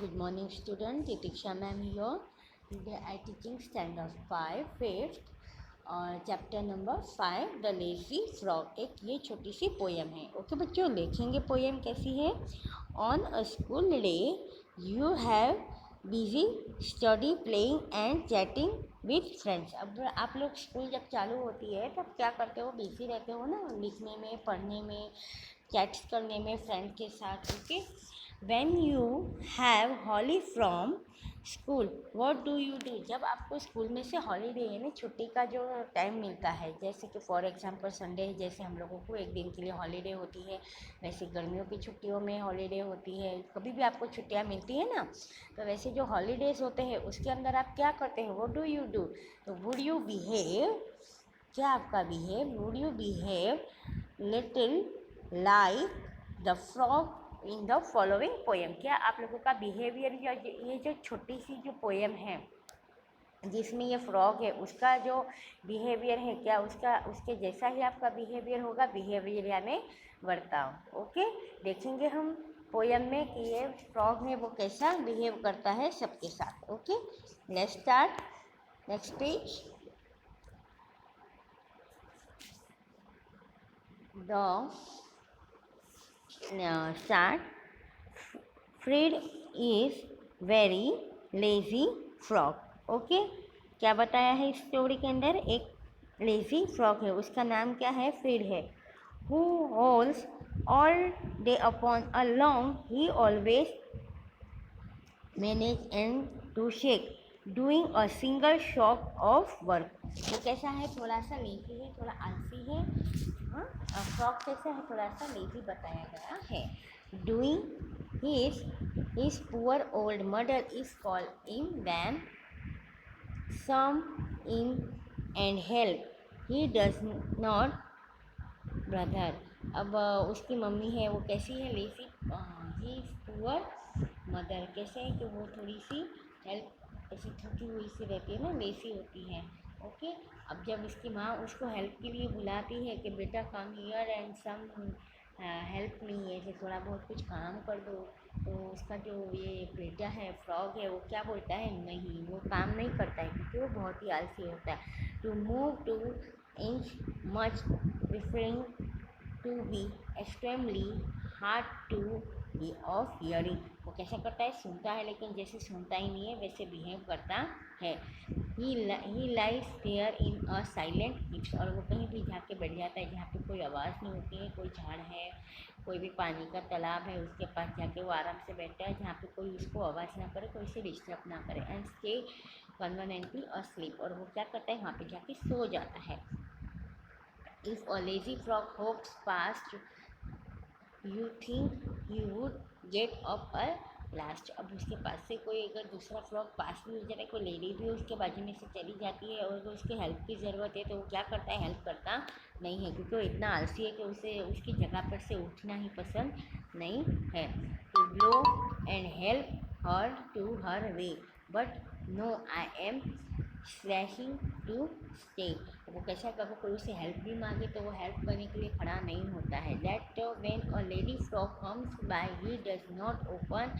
Good morning student, Titisha ma'am here. Today I teaching standard 5 fifth और chapter number 5 the lazy frog. एक ये छोटी सी poem है। Okay बच्चों, देखेंगे पोएम कैसी है। On a school day you have busy study playing and chatting with friends. अब आप लोग स्कूल जब चालू होती है तब क्या करते हो, बिजी रहते हो ना, लिखने में, पढ़ने में, चैट्स करने में फ्रेंड के साथ। Okay, when you have holiday from school what do you do। जब आपको स्कूल में से हॉलीडे यानी छुट्टी का जो टाइम मिलता है, जैसे कि फॉर एग्जांपल संडे, जैसे हम लोगों को एक दिन के लिए हॉलीडे होती है, वैसे गर्मियों की छुट्टियों में हॉलीडे होती है, कभी भी आपको छुट्टियां मिलती है ना, तो वैसे जो हॉलीडेज होते हैं उसके अंदर आप क्या करते हैं, what do you do। तो वुड यू बिहेव, क्या आपका behave, would you behave little like the frog in the following poem. क्या आप लोगों का बिहेवियर, या ये जो छोटी सी जो पोएम है जिसमें ये फ्रॉग है उसका जो बिहेवियर है, क्या उसका उसके जैसा ही आपका बिहेवियर होगा। बिहेवियर यानी बर्ताव। ओके, देखेंगे हम पोएम में कि ये फ्रॉग है वो कैसा बिहेव करता है सबके साथ। Okay, let's start. Next page. The start. Fred is very lazy frog. Okay, क्या बताया है इस स्टोरी के अंदर, एक लेज़ी फ्रॉग है, उसका नाम क्या है, फ्रेड है। Who holds all day upon a long he always manage and to shake doing a single shock of work. वो कैसा है, थोड़ा सा लेज़ी है, थोड़ा आलसी है। हाँ, फ्रॉग कैसा है, थोड़ा सा लेज़ी बताया गया है। Doing his poor old mother is called in when some in and help he does not brother. अब उसकी मम्मी है वो कैसी है, लेसी। ही पुअर मदर कैसे है कि वो थोड़ी सी हेल्प, ऐसी थकी हुई सी रहती है ना, लेसी होती है। ओके, अब जब इसकी माँ उसको हेल्प के लिए बुलाती है कि बेटा come here and some help me, ऐसे थोड़ा बहुत कुछ काम कर दो, तो उसका जो ये बेटा है फ्रॉग है वो क्या बोलता है, नहीं, वो काम नहीं करता है क्योंकि वो बहुत ही आलसी होता है। To move to inch much referring to be extremely hard to be of hearing। वो कैसा करता है, सुनता है लेकिन जैसे सुनता ही नहीं है वैसे बिहेव करता है। he lies there in a silent heap। और वो कहीं भी जाके बैठ जाता है जहाँ पे कोई आवाज़ नहीं होती है, कोई झाड़ है, कोई भी पानी का तालाब है, उसके पास जाके वो आराम से बैठता है जहाँ पे कोई उसको आवाज़ ना करे, कोई से डिस्टर्ब ना करे। And stay conveniently asleep। और वो क्या करता है, वहाँ पे जाके सो जाता है। If a lazy frog hops past, you think he would get up at last। अब उसके पास से कोई अगर दूसरा फ्रॉग पास भी हो जाता है, कोई लेडी भी उसके बाजू में से चली जाती है और अगर उसकी हेल्प की ज़रूरत है तो वो क्या करता है, हेल्प करता नहीं है क्योंकि वो इतना आलसी है कि उसे उसकी जगह पर से उठना ही पसंद नहीं है। To glow and help her to her way but no I am slashing to stay. वो कैसा कभी कोई उसे हेल्प भी मांगे तो वो हेल्प करने के लिए खड़ा नहीं होता है। That when a lady frog comes by he does not open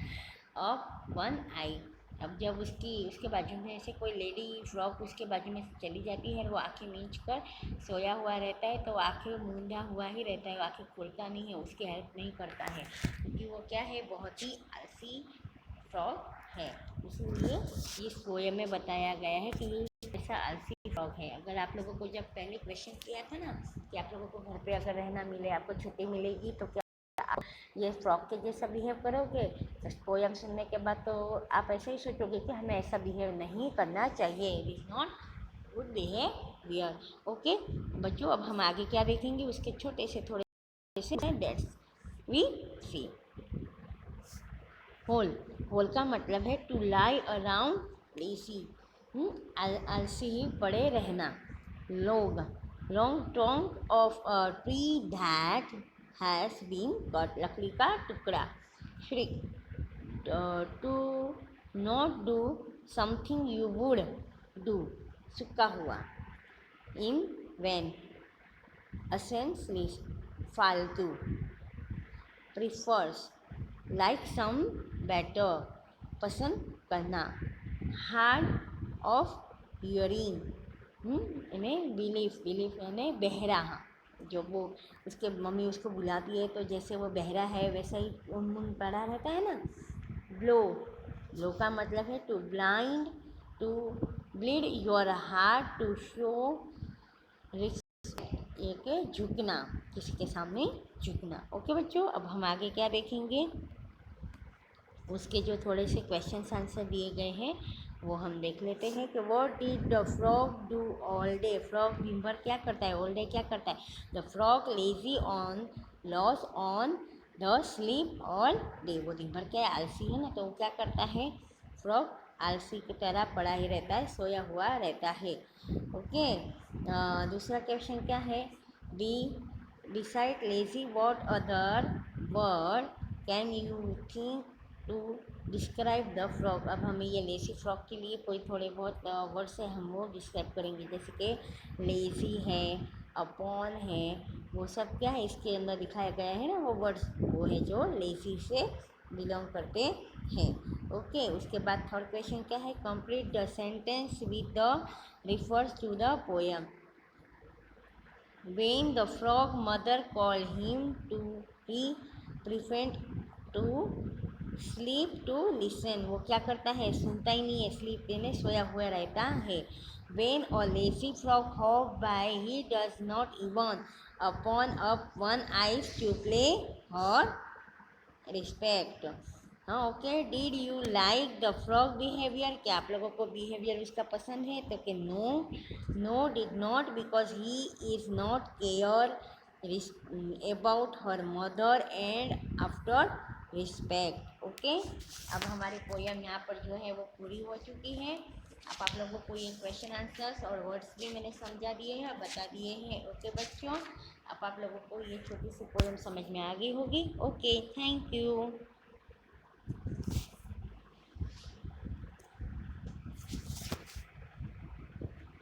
up one eye. अब जब उसके बाजू में से कोई लेडी फ्रॉग उसके बाजू में से चली जाती है और वो आँखें मींच कर सोया हुआ रहता है तो आँखें मूंदा हुआ ही रहता है, आँखें खोलता नहीं है, उसकी हेल्प नहीं करता है क्योंकि वो क्या है, बहुत ही आलसी फ्रॉग है। इसीलिए इस पोएम में बताया गया है कि ये ऐसा आलसी फ्रॉग है। अगर आप लोगों को जब पहले क्वेश्चन किया था ना कि आप लोगों को घर पे अगर रहना मिले, आपको छुट्टी मिलेगी तो क्या आप ये फ्रॉग के जैसा बिहेव करोगे। तो पोएम सुनने के बाद तो आप ऐसे ही सोचोगे कि हमें ऐसा बिहेव नहीं करना चाहिए, it is not good behaviour. Okay बच्चों, अब हम आगे क्या देखेंगे उसके छोटे से थोड़े से dates we see. Hole, hole का मतलब है टू लाई अराउंड लेसी, आलसी ही पड़े रहना। लोग, long trunk of a tree that has been cut, लकड़ी का टुकड़ा। Shirk, to not do something you would do, सूखा हुआ। इन वैन, असेंसलेस, फालतू। प्रिफर्स, like some better, पसंद करना। हार्ड ऑफ हियरिंग, यानी बिलीफ यानी बहरा। हाँ, जो वो उसके मम्मी उसको बुलाती है तो जैसे वो बहरा है वैसा ही उन पड़ा रहता है ना। ब्लो का मतलब है to blind, to bleed your heart, to show respect, एक झुकना, किसी के सामने झुकना। ओके बच्चों, अब हम आगे क्या देखेंगे, उसके जो थोड़े से क्वेश्चन आंसर दिए गए हैं वो हम देख लेते हैं कि what did the frog do all day. Frog दिन भर क्या करता है, ऑल डे क्या करता है। The frog lazy on loss on the sleep all day. वो दिन भर क्या है, आलसी है ना, तो वो क्या करता है, फ्रॉग आलसी की तरह पड़ा ही रहता है, सोया हुआ रहता है। ओके, दूसरा क्वेश्चन क्या है, be decide lazy what other word can you think to describe the frog. अब हमें ये लेजी फ्रॉग के लिए कोई थोड़े बहुत वर्ड से हम वो डिस्क्राइब करेंगे, जैसे कि लेजी है, अपॉन है, वो सब क्या है इसके अंदर दिखाया गया है ना, वो वर्ड्स वो है जो लेजी से बिलोंग करते हैं। ओके, उसके बाद थर्ड क्वेश्चन क्या है, complete the sentence with the refers to the poem. When the frog mother called him to, he preferred to sleep to listen. वो क्या करता है, सुनता ही नहीं है, स्लीप यानी सोया हुआ रहता है। When a lazy frog hopped by, he does not even open up one eyes to play or respect. हाँ okay, did you like the frog behaviour, क्या आप लोगों को बिहेवियर उसका पसंद है, तो कि no did not because he is not care about her mother and after respect. Okay, अब हमारी पोएम यहाँ पर जो है वो पूरी हो चुकी है। अब आप लोगों को ये क्वेश्चन आंसर्स और वर्ड्स भी मैंने समझा दिए हैं, बता दिए हैं। ओके बच्चों, अब आप लोगों को ये छोटी सी पोएम समझ में आ गई होगी। Okay, thank you.